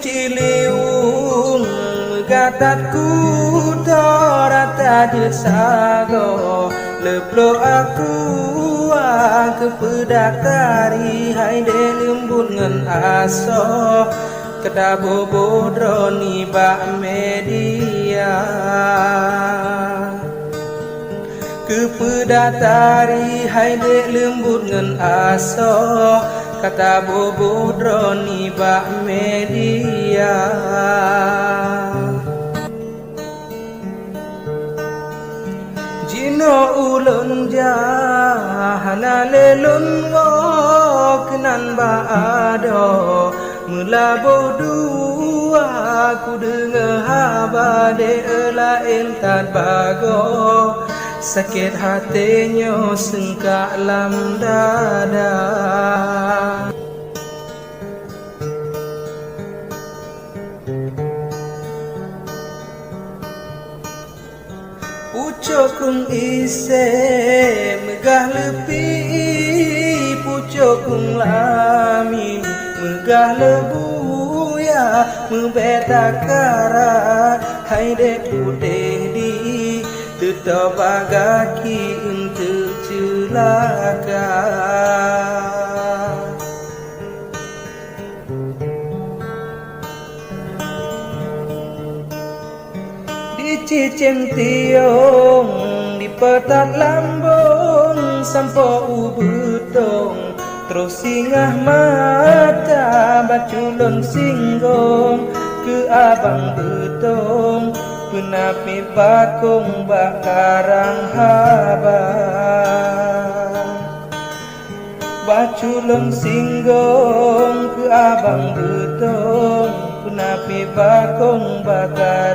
ciliung gatatku torata desago leplo aku ke pedak tari hai de lembut ngan aso kedabo bodroni ba media ke pedak tari hai de lembut ngan aso kata bobo droni ba media jino ulun jahana lelun kenan ba ado mula bodua ku dengar haba de lain tak bago sakit hatinya sengkak lam dada pucuk kung ise megah lepi pucuk kung lami megah lebuya membeta karat hai de putih di tetap bagaki untuk celaka di cicing tiong di petat lambung sampo ubetong terus singgah mata baculun singgong ke abang betong penapi bakung bakarang haba baculung singgong ke abang betong penapi bakung bakar